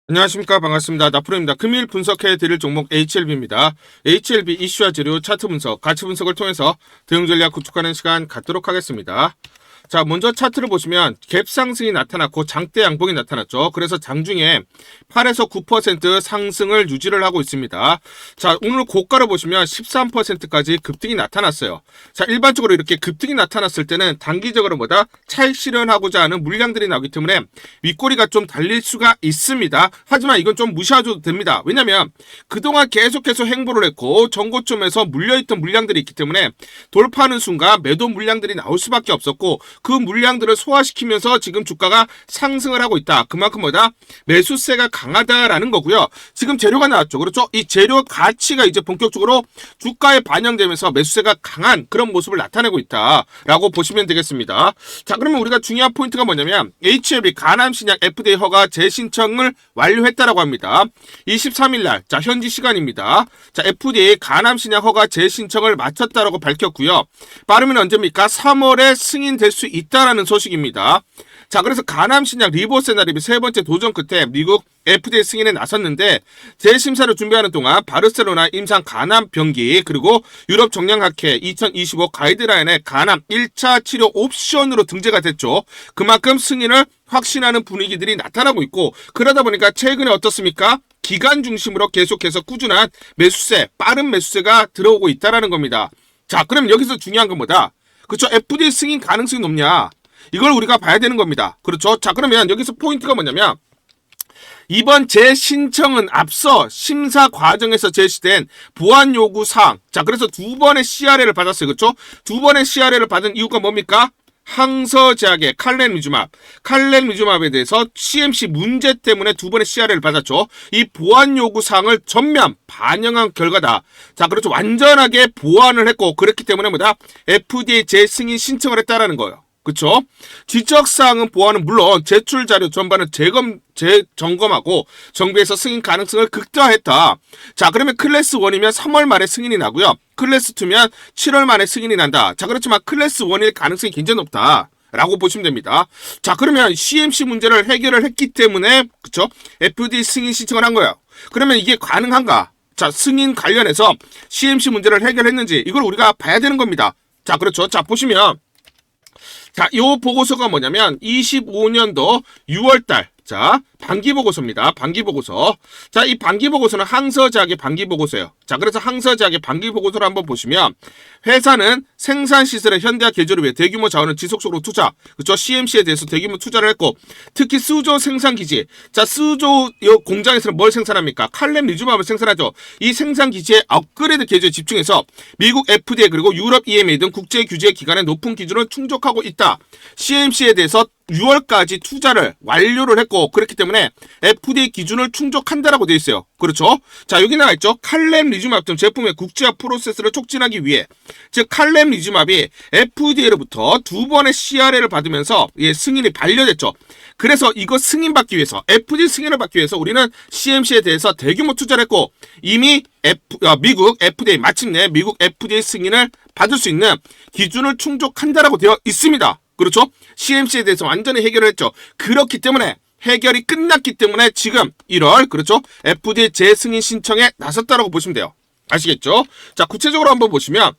안녕하십니까. 반갑습니다. 나프로입니다. 금일 분석해 드릴 종목 HLB입니다. HLB 이슈와 재료 차트 분석, 가치 분석을 통해서 대응 전략 구축하는 시간 갖도록 하겠습니다. 자, 먼저 차트를 보시면 갭 상승이 나타났고 장대 양봉이 나타났죠. 그래서 장중에 8에서 9% 상승을 유지를 하고 있습니다. 자, 오늘 고가를 보시면 13%까지 급등이 나타났어요. 자, 일반적으로 이렇게 급등이 나타났을 때는 단기적으로 보다 차익 실현하고자 하는 물량들이 나오기 때문에 윗꼬리가 좀 달릴 수가 있습니다. 하지만 이건 좀 무시하셔도 됩니다. 왜냐면 그동안 계속해서 행보를 했고 전고점에서 물려있던 물량들이 있기 때문에 돌파하는 순간 매도 물량들이 나올 수밖에 없었고 그 물량들을 소화시키면서 지금 주가가 상승을 하고 있다. 그만큼 뭐다? 매수세가 강하다라는 거고요. 지금 재료가 나왔죠. 그렇죠? 이 재료 가치가 이제 본격적으로 주가에 반영되면서 매수세가 강한 그런 모습을 나타내고 있다라고 보시면 되겠습니다. 자, 그러면 우리가 중요한 포인트가 뭐냐면 HLB 가남신약 FDA 허가 재신청을 완료했다라고 합니다. 23일 날, 자, 현지 시간입니다. 자, FDA 가남신약 허가 재신청을 마쳤다라고 밝혔고요. 빠르면 언제입니까? 3월에 승인될 수 있다라는 소식입니다. 자, 그래서 가남신약 리보세나립이 세 번째 도전 끝에 미국 FDA 승인에 나섰는데 재심사를 준비하는 동안 바르셀로나 임상 간암 병기 그리고 유럽 정량학회 2025 가이드라인에 간암 1차 치료 옵션으로 등재가 됐죠. 그만큼 승인을 확신하는 분위기들이 나타나고 있고 그러다 보니까 최근에 어떻습니까? 기간 중심으로 계속해서 꾸준한 매수세, 빠른 매수세가 들어오고 있다는 겁니다. 자, 그럼 여기서 중요한 건 뭐다? 그렇죠? FDA 승인 가능성이 높냐? 이걸 우리가 봐야 되는 겁니다. 그렇죠? 자, 그러면 여기서 포인트가 뭐냐면 이번 재신청은 앞서 심사 과정에서 제시된 보완 요구 사항. 자, 그래서 두 번의 CRL을 받았어요. 그렇죠? 두 번의 CRL을 받은 이유가 뭡니까? 항서제약의 칼렌미주맙에 대해서 CMC 문제 때문에 두 번의 CRL을 받았죠. 이 보완 요구 사항을 전면 반영한 결과다. 자, 그렇죠. 완전하게 보완을 했고 그렇기 때문에 뭐다? FDA 재승인 신청을 했다라는 거예요. 그쵸? 지적사항은 보완은 물론 제출 자료 전반을 재점검하고 정비해서 승인 가능성을 극대화했다. 자, 그러면 클래스 1이면 3월 말에 승인이 나고요. 클래스 2면 7월 말에 승인이 난다. 자, 그렇지만 클래스 1일 가능성이 굉장히 높다. 라고 보시면 됩니다. 자, 그러면 CMC 문제를 해결을 했기 때문에, 그쵸? FDA 승인 신청을 한 거예요. 그러면 이게 가능한가? 자, 승인 관련해서 CMC 문제를 해결했는지 이걸 우리가 봐야 되는 겁니다. 자, 그렇죠. 자, 보시면 자, 요 보고서가 뭐냐면 25년도 6월달 자, 반기보고서입니다. 반기보고서. 자, 이 반기보고서는 항서제약의 반기보고서예요. 자, 그래서 항서제약의 반기보고서를 한번 보시면 회사는 생산시설의 현대화 개조를 위해 대규모 자원을 지속적으로 투자, 그렇죠? CMC에 대해서 대규모 투자를 했고 특히 수조 생산기지. 자, 수조 공장에서는 뭘 생산합니까? 칼렘리주맙을 생산하죠. 이 생산기지의 업그레이드 개조에 집중해서 미국 FDA 그리고 유럽 EMA 등 국제 규제 기관의 높은 기준을 충족하고 있다. CMC에 대해서 6월까지 투자를 완료를 했고 그렇기 때문에 FDA 기준을 충족한다라고 되어 있어요. 그렇죠? 자, 여기 나와 있죠. 칼렘리주맙 등 제품의 국제화 프로세스를 촉진하기 위해 즉 칼렘리주맙이 FDA로부터 두 번의 CRL을 받으면서 승인이 반려됐죠. 그래서 이거 승인받기 위해서 FDA 승인을 받기 위해서 우리는 CMC에 대해서 대규모 투자를 했고 이미 미국 FDA 마침내 미국 FDA 승인을 받을 수 있는 기준을 충족한다라고 되어 있습니다. 그렇죠? CMC에 대해서 완전히 해결을 했죠. 그렇기 때문에 해결이 끝났기 때문에 지금 1월 그렇죠? FDA 재승인 신청에 나섰다라고 보시면 돼요. 아시겠죠? 자, 구체적으로 한번 보시면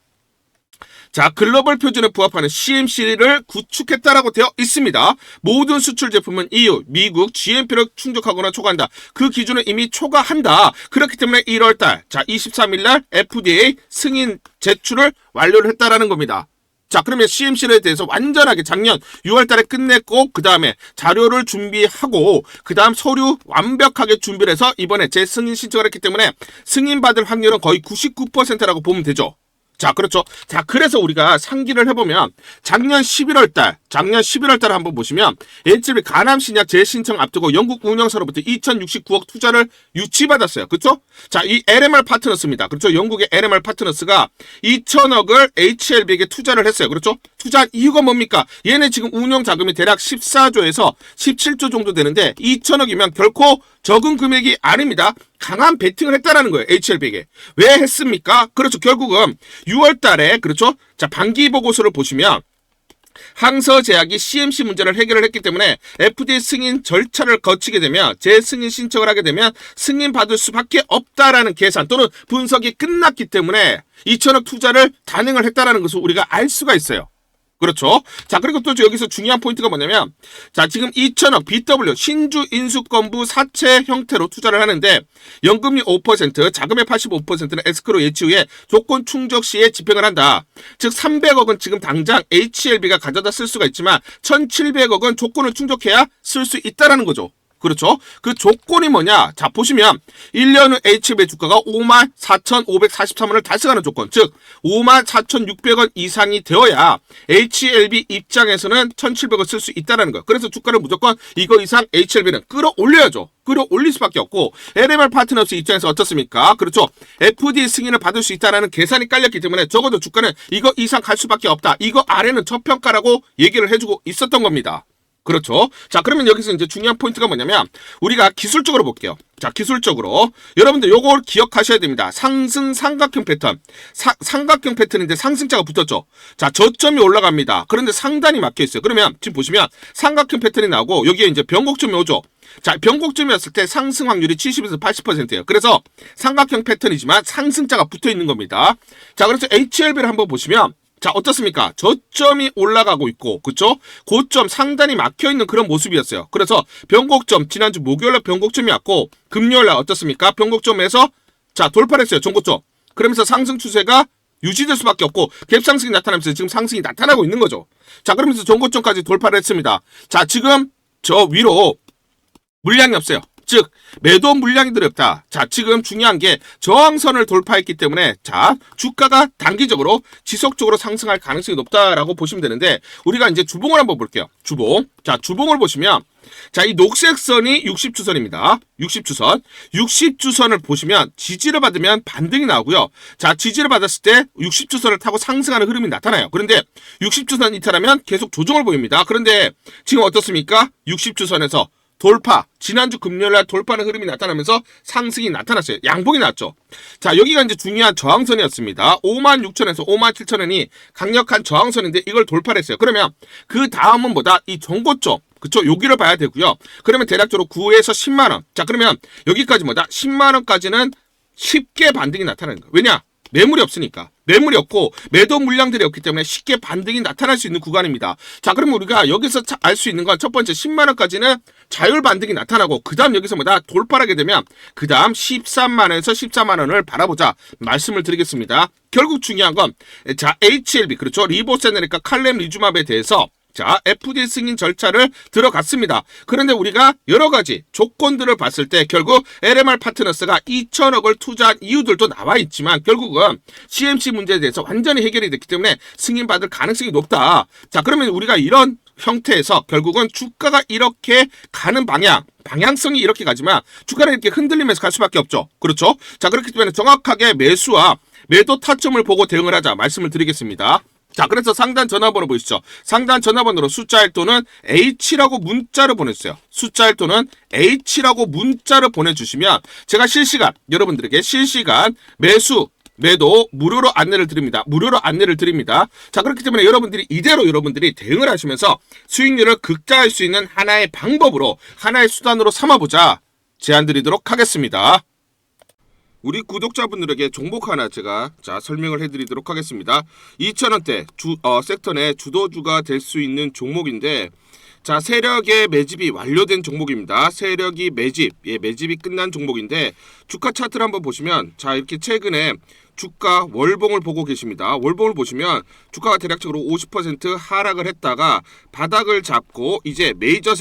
자, 글로벌 표준에 부합하는 CMC를 구축했다라고 되어 있습니다. 모든 수출 제품은 EU, 미국 GMP를 충족하거나 초과한다. 그 기준을 이미 초과한다. 그렇기 때문에 1월달, 자, 23일 날 FDA 승인 제출을 완료를 했다라는 겁니다. 자, 그러면 CMC에 대해서 완전하게 작년 6월 달에 끝냈고 그 다음에 자료를 준비하고 그 다음 서류 완벽하게 준비를 해서 이번에 재승인 신청을 했기 때문에 승인받을 확률은 거의 99%라고 보면 되죠. 자, 그렇죠. 자, 그래서 우리가 상기를 해보면 작년 11월 달 한번 보시면 HLB 가남신약 재신청 앞두고 영국 운영사로부터 2069억 투자를 유치받았어요. 그렇죠? 자, 이 LMR 파트너스입니다. 그렇죠? 영국의 LMR 파트너스가 2천억을 HLB에게 투자를 했어요. 그렇죠? 투자 이유가 뭡니까? 얘네 지금 운영 자금이 대략 14조에서 17조 정도 되는데 2천억이면 결코 적은 금액이 아닙니다. 강한 베팅을 했다라는 거예요. HLB에게. 왜 했습니까? 그렇죠. 결국은 6월 달에 그렇죠. 자, 반기 보고서를 보시면 항서제약이 CMC 문제를 해결을 했기 때문에 FDA 승인 절차를 거치게 되면 재승인 신청을 하게 되면 승인받을 수밖에 없다라는 계산 또는 분석이 끝났기 때문에 2천억 투자를 단행을 했다라는 것을 우리가 알 수가 있어요. 그렇죠. 자, 그리고 또 여기서 중요한 포인트가 뭐냐면, 자, 지금 2천억 BW 신주 인수권부 사채 형태로 투자를 하는데, 연금리 5%, 자금의 85%는 에스크로 예치 후에 조건 충족 시에 집행을 한다. 즉, 300억은 지금 당장 HLB가 가져다 쓸 수가 있지만, 1,700억은 조건을 충족해야 쓸 수 있다라는 거죠. 그렇죠. 그 조건이 뭐냐? 자, 보시면 1년 후 HLB 주가가 54,543원을 달성하는 조건, 즉 54,600원 이상이 되어야 HLB 입장에서는 1,700원 쓸 수 있다는 거예요. 그래서 주가를 무조건 이거 이상 HLB는 끌어올려야죠. 끌어올릴 수밖에 없고, LMR 파트너스 입장에서 어떻습니까? 그렇죠. FDA 승인을 받을 수 있다는 계산이 깔렸기 때문에 적어도 주가는 이거 이상 갈 수밖에 없다. 이거 아래는 저평가라고 얘기를 해주고 있었던 겁니다. 그렇죠. 자, 그러면 여기서 이제 중요한 포인트가 뭐냐면, 우리가 기술적으로 볼게요. 자, 기술적으로 여러분들 요걸 기억하셔야 됩니다. 상승 삼각형 패턴. 삼각형 패턴인데 상승자가 붙었죠. 자, 저점이 올라갑니다. 그런데 상단이 막혀 있어요. 그러면 지금 보시면 삼각형 패턴이 나오고 여기에 이제 변곡점이 오죠. 자, 변곡점이었을 때 상승 확률이 70에서 80%예요. 그래서 삼각형 패턴이지만 상승자가 붙어 있는 겁니다. 자, 그래서 HLB를 한번 보시면, 자, 어떻습니까? 저점이 올라가고 있고, 그쵸? 고점 상단이 막혀있는 그런 모습이었어요. 그래서 변곡점, 지난주 목요일날 변곡점이 왔고, 금요일날 어떻습니까? 변곡점에서, 자, 돌파를 했어요. 전고점. 그러면서 상승 추세가 유지될 수밖에 없고, 갭상승이 나타나면서 지금 상승이 나타나고 있는 거죠. 자, 그러면서 전고점까지 돌파를 했습니다. 자, 지금 저 위로 물량이 없어요. 즉, 매도 물량들이 없다. 자, 지금 중요한 게 저항선을 돌파했기 때문에, 자, 주가가 단기적으로 지속적으로 상승할 가능성이 높다라고 보시면 되는데, 우리가 이제 주봉을 한번 볼게요. 주봉. 자, 주봉을 보시면, 자, 이 녹색 선이 60주선입니다. 60주선. 60주선을 보시면 지지를 받으면 반등이 나오고요. 자, 지지를 받았을 때 60주선을 타고 상승하는 흐름이 나타나요. 그런데 60주선 이탈하면 계속 조정을 보입니다. 그런데 지금 어떻습니까? 60주선에서 돌파, 지난주 금요일날 돌파하는 흐름이 나타나면서 상승이 나타났어요. 양봉이 났죠. 자, 여기가 이제 중요한 저항선이었습니다. 56,000에서 57,000원이 강력한 저항선인데 이걸 돌파를 했어요. 그러면 그 다음은 뭐다? 이 정고점, 그쵸? 여기를 봐야 되고요. 그러면 대략적으로 9에서 10만원. 자, 그러면 여기까지 뭐다? 10만원까지는 쉽게 반등이 나타나는 거예요. 왜냐? 매물이 없으니까. 매물이 없고 매도 물량들이 없기 때문에 쉽게 반등이 나타날 수 있는 구간입니다. 자, 그러면 우리가 여기서 알 수 있는 건 첫 번째 10만원까지는 자율 반등이 나타나고, 그 다음 여기서 뭐다? 돌파하게 되면 그 다음 13만원에서 14만원을 바라보자 말씀을 드리겠습니다. 결국 중요한 건, 자, HLB, 그렇죠? 리보세네리카 칼렘 리주맙에 대해서, 자, FDA 승인 절차를 들어갔습니다. 그런데 우리가 여러 가지 조건들을 봤을 때 결국 LMR 파트너스가 2천억을 투자한 이유들도 나와 있지만 결국은 CMC 문제에 대해서 완전히 해결이 됐기 때문에 승인받을 가능성이 높다. 자, 그러면 우리가 이런 형태에서 결국은 주가가 이렇게 가는 방향성이 이렇게 가지만 주가는 이렇게 흔들리면서 갈 수밖에 없죠. 그렇죠? 자, 그렇기 때문에 정확하게 매수와 매도 타점을 보고 대응을 하자 말씀을 드리겠습니다. 자, 그래서 상단 전화번호 보이시죠? 상단 전화번호로 숫자 1또는 H라고 문자를 보내주세요. 숫자 1또는 H라고 문자를 보내주시면 제가 실시간, 여러분들에게 실시간 매수, 매도 무료로 안내를 드립니다. 무료로 안내를 드립니다. 자, 그렇기 때문에 여러분들이 이대로 여러분들이 대응을 하시면서 수익률을 극대화할 수 있는 하나의 방법으로, 하나의 수단으로 삼아보자 제안 드리도록 하겠습니다. 우리 구독자분들에게 종목 하나 제가 설명을 해드리도록 하겠습니다. 2,000원대 섹터 내 주도주가 될 수 있는 종목인데, 자, 세력의 매집이 완료된 종목입니다. 세력이 매집이 끝난 종목인데, 주가 차트를 한번 보시면, 자, 이렇게 최근에 주가 월봉을 보고 계십니다. 월봉을 보시면 주가가 대략적으로 50% 하락을 했다가 바닥을 잡고 이제 메이저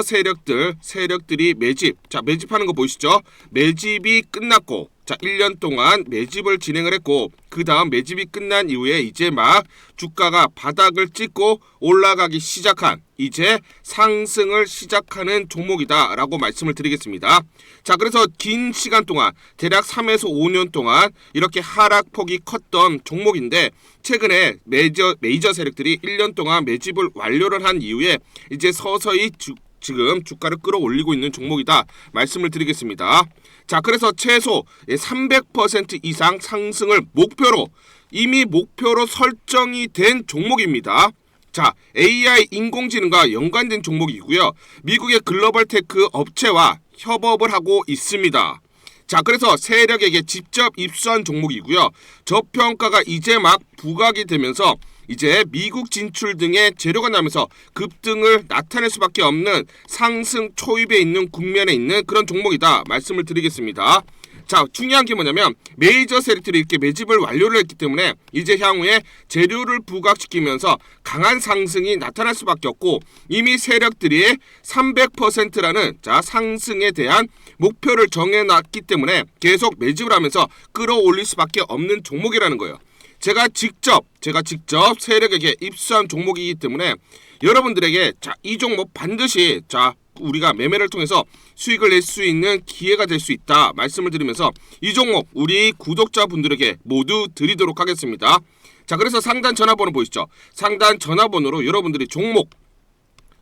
세력들이 매집하는 거 보이시죠? 매집이 끝났고, 자, 1년 동안 매집을 진행을 했고, 그 다음 매집이 끝난 이후에 이제 막 주가가 바닥을 찍고 올라가기 시작한, 이제 상승을 시작하는 종목이다 라고 말씀을 드리겠습니다. 자, 그래서 긴 시간 동안 대략 3에서 5년 동안 이렇게 하락폭이 컸던 종목인데, 최근에 메이저 세력들이 1년 동안 매집을 완료를 한 이후에 이제 서서히 지금 주가를 끌어올리고 있는 종목이다 말씀을 드리겠습니다. 자, 그래서 최소 300% 이상 상승을 이미 목표로 설정이 된 종목입니다. 자, AI 인공지능과 연관된 종목이고요. 미국의 글로벌 테크 업체와 협업을 하고 있습니다. 자, 그래서 세력에게 직접 입수한 종목이고요. 저평가가 이제 막 부각이 되면서 이제 미국 진출 등의 재료가 나면서 급등을 나타낼 수밖에 없는 상승 초입에 있는 국면에 있는 그런 종목이다 말씀을 드리겠습니다. 자, 중요한 게 뭐냐면 메이저 세력들이 이렇게 매집을 완료를 했기 때문에 이제 향후에 재료를 부각시키면서 강한 상승이 나타날 수밖에 없고, 이미 세력들이 300%라는 자 상승에 대한 목표를 정해놨기 때문에 계속 매집을 하면서 끌어올릴 수밖에 없는 종목이라는 거예요. 제가 직접 세력에게 입수한 종목이기 때문에 여러분들에게 자, 이 종목 반드시 자 우리가 매매를 통해서 수익을 낼 수 있는 기회가 될 수 있다 말씀을 드리면서 이 종목 우리 구독자분들에게 모두 드리도록 하겠습니다. 자, 그래서 상단 전화번호 보이시죠? 상단 전화번호로 여러분들이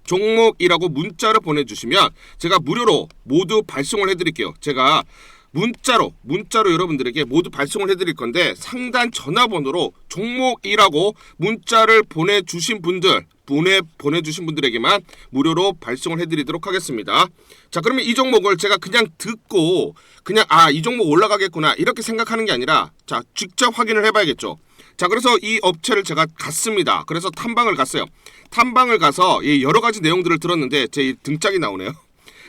종목이라고 문자를 보내주시면 제가 무료로 모두 발송을 해드릴게요. 제가 문자로 여러분들에게 모두 발송을 해드릴 건데, 상단 전화번호로 종목이라고 문자를 보내주신 분들에게만 무료로 발송을 해드리도록 하겠습니다. 자, 그러면 이 종목을 제가 그냥 듣고 그냥 이 종목 올라가겠구나 이렇게 생각하는 게 아니라 자 직접 확인을 해봐야겠죠. 자, 그래서 이 업체를 제가 갔습니다. 그래서 탐방을 갔어요. 탐방을 가서 여러 가지 내용들을 들었는데 제 등짝이 나오네요.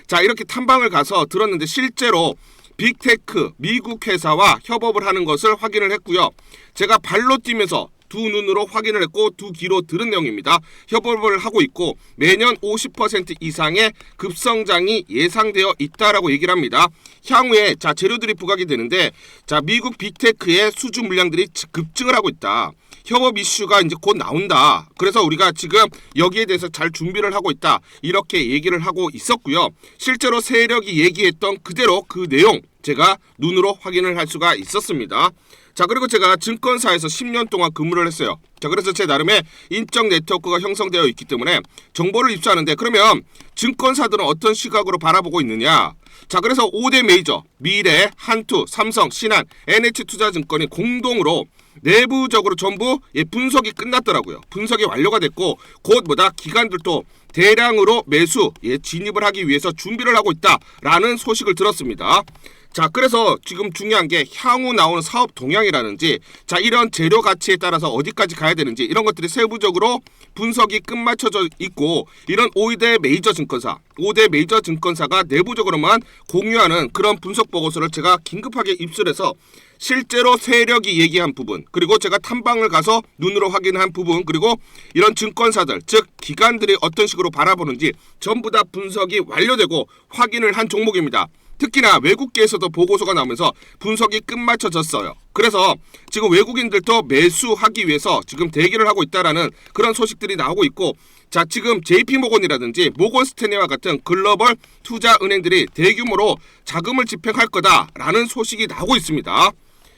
자, 이렇게 탐방을 가서 들었는데 실제로 빅테크 미국 회사와 협업을 하는 것을 확인을 했고요. 제가 발로 뛰면서 두 눈으로 확인을 했고 두 귀로 들은 내용입니다. 협업을 하고 있고 매년 50% 이상의 급성장이 예상되어 있다라고 얘기를 합니다. 향후에 자 재료들이 부각이 되는데 자 미국 빅테크의 수주 물량들이 급증을 하고 있다. 협업 이슈가 이제 곧 나온다. 그래서 우리가 지금 여기에 대해서 잘 준비를 하고 있다. 이렇게 얘기를 하고 있었고요. 실제로 세력이 얘기했던 그대로 그 내용 제가 눈으로 확인을 할 수가 있었습니다. 자, 그리고 제가 증권사에서 10년 동안 근무를 했어요. 자, 그래서 제 나름의 인적 네트워크가 형성되어 있기 때문에 정보를 입수하는데, 그러면 증권사들은 어떤 시각으로 바라보고 있느냐? 자, 그래서 5대 메이저 미래, 한투, 삼성, 신한, NH투자증권이 공동으로 내부적으로 전부 분석이 끝났더라고요. 분석이 완료가 됐고 곧 기관들도 대량으로 매수 진입을 하기 위해서 준비를 하고 있다라는 소식을 들었습니다. 자, 그래서 지금 중요한 게 향후 나오는 사업 동향이라든지 자 이런 재료 가치에 따라서 어디까지 가야 되는지 이런 것들이 세부적으로 분석이 끝마쳐져 있고, 이런 5대 메이저 증권사가 내부적으로만 공유하는 그런 분석 보고서를 제가 긴급하게 입수해서 실제로 세력이 얘기한 부분, 그리고 제가 탐방을 가서 눈으로 확인한 부분, 그리고 이런 증권사들 즉 기관들이 어떤 식으로 바라보는지 전부 다 분석이 완료되고 확인을 한 종목입니다. 특히나 외국계에서도 보고서가 나오면서 분석이 끝마쳐졌어요. 그래서 지금 외국인들도 매수하기 위해서 지금 대기를 하고 있다라는 그런 소식들이 나오고 있고, 자 지금 JP모건이라든지 모건스탠리와 같은 글로벌 투자 은행들이 대규모로 자금을 집행할 거다라는 소식이 나오고 있습니다.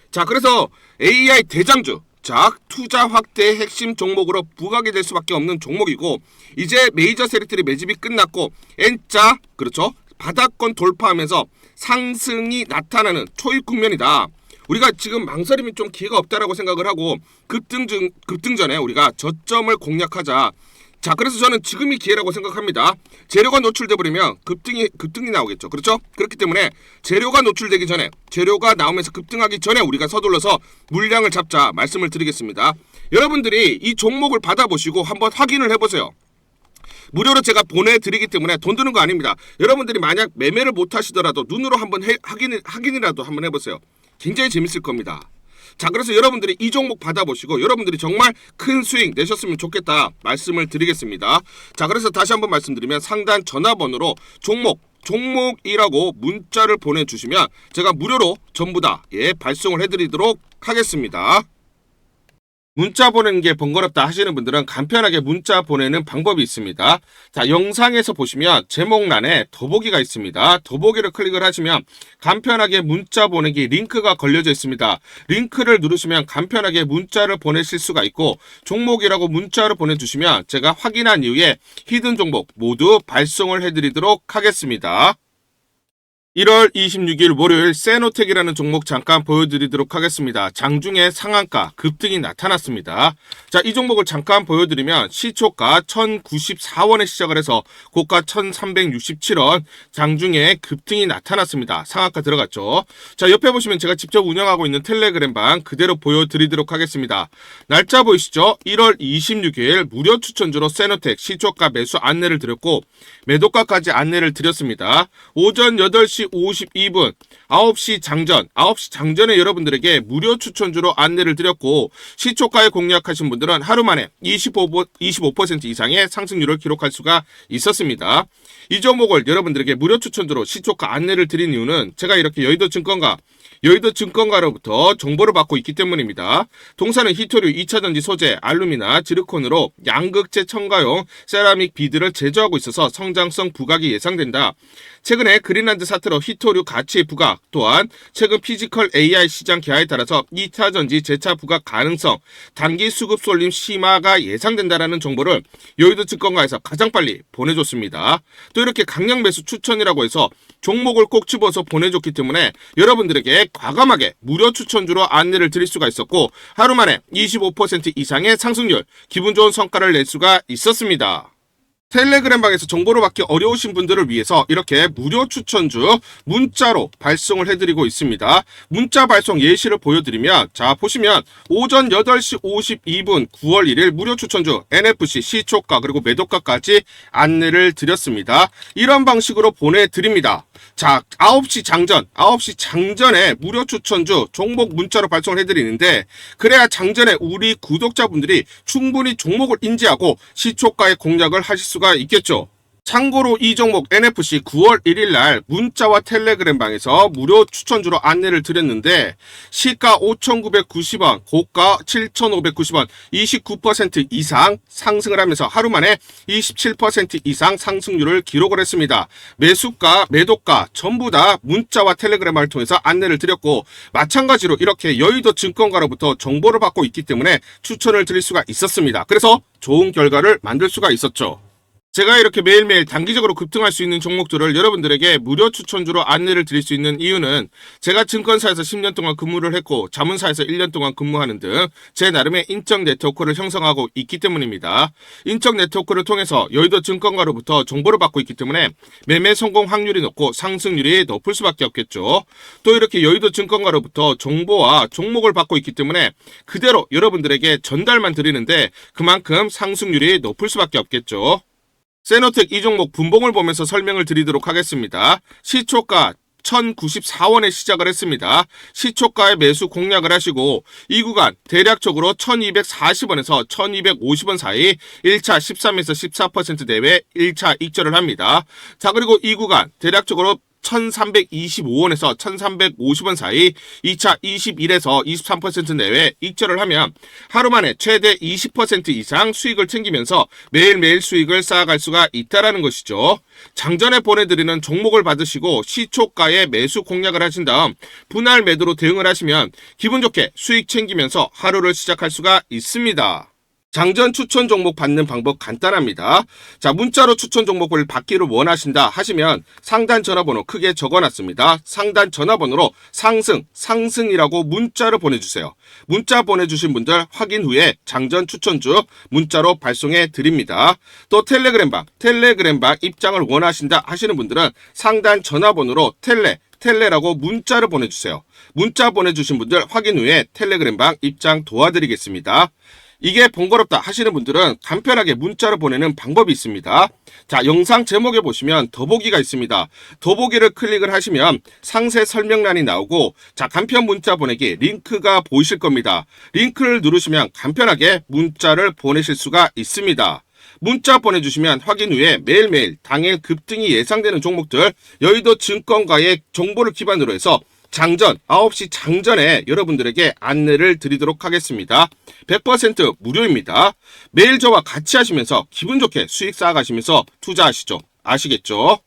자, 그래서 AI 대장주 자 투자 확대의 핵심 종목으로 부각이 될 수밖에 없는 종목이고, 이제 메이저 세력들이 매집이 끝났고 N자 그렇죠 바닥권 돌파하면서 상승이 나타나는 초입 국면이다. 우리가 지금 망설임이 좀 기회가 없다라고 생각을 하고 급등 전에 우리가 저점을 공략하자. 자, 그래서 저는 지금이 기회라고 생각합니다. 재료가 노출돼 버리면 급등이 나오겠죠. 그렇죠? 그렇기 때문에 재료가 노출되기 전에, 재료가 나오면서 급등하기 전에 우리가 서둘러서 물량을 잡자 말씀을 드리겠습니다. 여러분들이 이 종목을 받아보시고 한번 확인을 해보세요. 무료로 제가 보내드리기 때문에 돈 드는 거 아닙니다. 여러분들이 만약 매매를 못 하시더라도 눈으로 한번 확인이라도 한번 해보세요. 굉장히 재밌을 겁니다. 자, 그래서 여러분들이 이 종목 받아보시고 여러분들이 정말 큰 수익 내셨으면 좋겠다 말씀을 드리겠습니다. 자, 그래서 다시 한번 말씀드리면 상단 전화번호로 종목이라고 문자를 보내주시면 제가 무료로 전부 다 발송을 해드리도록 하겠습니다. 문자 보내는 게 번거롭다 하시는 분들은 간편하게 문자 보내는 방법이 있습니다. 자, 영상에서 보시면 제목란에 더보기가 있습니다. 더보기를 클릭을 하시면 간편하게 문자 보내기 링크가 걸려져 있습니다. 링크를 누르시면 간편하게 문자를 보내실 수가 있고, 종목이라고 문자를 보내주시면 제가 확인한 이후에 히든 종목 모두 발송을 해드리도록 하겠습니다. 1월 26일 월요일 세노텍이라는 종목 잠깐 보여드리도록 하겠습니다. 장중에 상한가 급등이 나타났습니다. 자, 이 종목을 잠깐 보여드리면 시초가 1094원에 시작을 해서 고가 1367원, 장중에 급등이 나타났습니다. 상한가 들어갔죠. 자, 옆에 보시면 제가 직접 운영하고 있는 텔레그램방 그대로 보여드리도록 하겠습니다. 날짜 보이시죠? 1월 26일 무료 추천주로 세노텍 시초가 매수 안내를 드렸고 매도가까지 안내를 드렸습니다. 오전 8시 52분 9시 장전에 여러분들에게 무료 추천주로 안내를 드렸고 시초가에 공략하신 분들은 하루 만에 25% 이상의 상승률을 기록할 수가 있었습니다. 이 종목을 여러분들에게 무료 추천주로 시초가 안내를 드린 이유는 제가 이렇게 여의도증권가로부터 정보를 받고 있기 때문입니다. 동사는 히토류 2차전지 소재, 알루미나, 지르콘으로 양극재 첨가용 세라믹 비드를 제조하고 있어서 성장성 부각이 예상된다. 최근에 그린란드 사태로 히토류 가치 부각, 또한 최근 피지컬 AI 시장 기하에 따라서 2차전지 재차 부각 가능성, 단기 수급 쏠림 심화가 예상된다라는 정보를 여의도증권가에서 가장 빨리 보내줬습니다. 또 이렇게 강력 매수 추천이라고 해서 종목을 꼭 집어서 보내줬기 때문에 여러분들에게 과감하게 무료 추천주로 안내를 드릴 수가 있었고 하루 만에 25% 이상의 상승률, 기분 좋은 성과를 낼 수가 있었습니다. 텔레그램방에서 정보를 받기 어려우신 분들을 위해서 이렇게 무료 추천주 문자로 발송을 해드리고 있습니다. 문자 발송 예시를 보여드리면 자 보시면 오전 8시 52분 9월 1일 무료 추천주 NFC 시초가 그리고 매도가까지 안내를 드렸습니다. 이런 방식으로 보내드립니다. 자 9시 장전에 무료 추천주 종목 문자로 발송을 해드리는데 그래야 장전에 우리 구독자분들이 충분히 종목을 인지하고 시초가의 공략을 하실 수가 있겠죠. 참고로 이 종목 NFC 9월 1일 날 문자와 텔레그램방에서 무료 추천주로 안내를 드렸는데 시가 5,990원, 고가 7,590원, 29% 이상 상승을 하면서 하루 만에 27% 이상 상승률을 기록을 했습니다. 매수가, 매도가 전부 다 문자와 텔레그램을 통해서 안내를 드렸고 마찬가지로 이렇게 여의도 증권가로부터 정보를 받고 있기 때문에 추천을 드릴 수가 있었습니다. 그래서 좋은 결과를 만들 수가 있었죠. 제가 이렇게 매일매일 단기적으로 급등할 수 있는 종목들을 여러분들에게 무료 추천주로 안내를 드릴 수 있는 이유는 제가 증권사에서 10년 동안 근무를 했고 자문사에서 1년 동안 근무하는 등 제 나름의 인적 네트워크를 형성하고 있기 때문입니다. 인적 네트워크를 통해서 여의도 증권가로부터 정보를 받고 있기 때문에 매매 성공 확률이 높고 상승률이 높을 수밖에 없겠죠. 또 이렇게 여의도 증권가로부터 정보와 종목을 받고 있기 때문에 그대로 여러분들에게 전달만 드리는데 그만큼 상승률이 높을 수밖에 없겠죠. 세노텍 이 종목 분봉을 보면서 설명을 드리도록 하겠습니다. 시초가 1094원에 시작을 했습니다. 시초가에 매수 공략을 하시고 이 구간 대략적으로 1240원에서 1250원 사이 1차 13에서 14% 내외 1차 익절을 합니다. 자 그리고 이 구간 대략적으로 1325원에서 1350원 사이 2차 21에서 23% 내외 익절을 하면 하루 만에 최대 20% 이상 수익을 챙기면서 매일매일 수익을 쌓아갈 수가 있다는 것이죠. 장전에 보내드리는 종목을 받으시고 시초가에 매수 공략을 하신 다음 분할 매도로 대응을 하시면 기분 좋게 수익 챙기면서 하루를 시작할 수가 있습니다. 장전 추천 종목 받는 방법 간단합니다. 자, 문자로 추천 종목을 받기를 원하신다 하시면 상단 전화번호 크게 적어놨습니다. 상단 전화번호로 상승이라고 문자를 보내주세요. 문자 보내주신 분들 확인 후에 장전 추천주 문자로 발송해 드립니다. 또 텔레그램방 입장을 원하신다 하시는 분들은 상단 전화번호로 텔레라고 문자를 보내주세요. 문자 보내주신 분들 확인 후에 텔레그램방 입장 도와드리겠습니다. 이게 번거롭다 하시는 분들은 간편하게 문자로 보내는 방법이 있습니다. 자, 영상 제목에 보시면 더보기가 있습니다. 더보기를 클릭을 하시면 상세 설명란이 나오고 자, 간편 문자 보내기 링크가 보이실 겁니다. 링크를 누르시면 간편하게 문자를 보내실 수가 있습니다. 문자 보내주시면 확인 후에 매일매일 당일 급등이 예상되는 종목들 여의도 증권가의 정보를 기반으로 해서 장전 9시 장전에 여러분들에게 안내를 드리도록 하겠습니다. 100% 무료입니다. 매일 저와 같이 하시면서 기분 좋게 수익 쌓아가시면서 투자하시죠. 아시겠죠?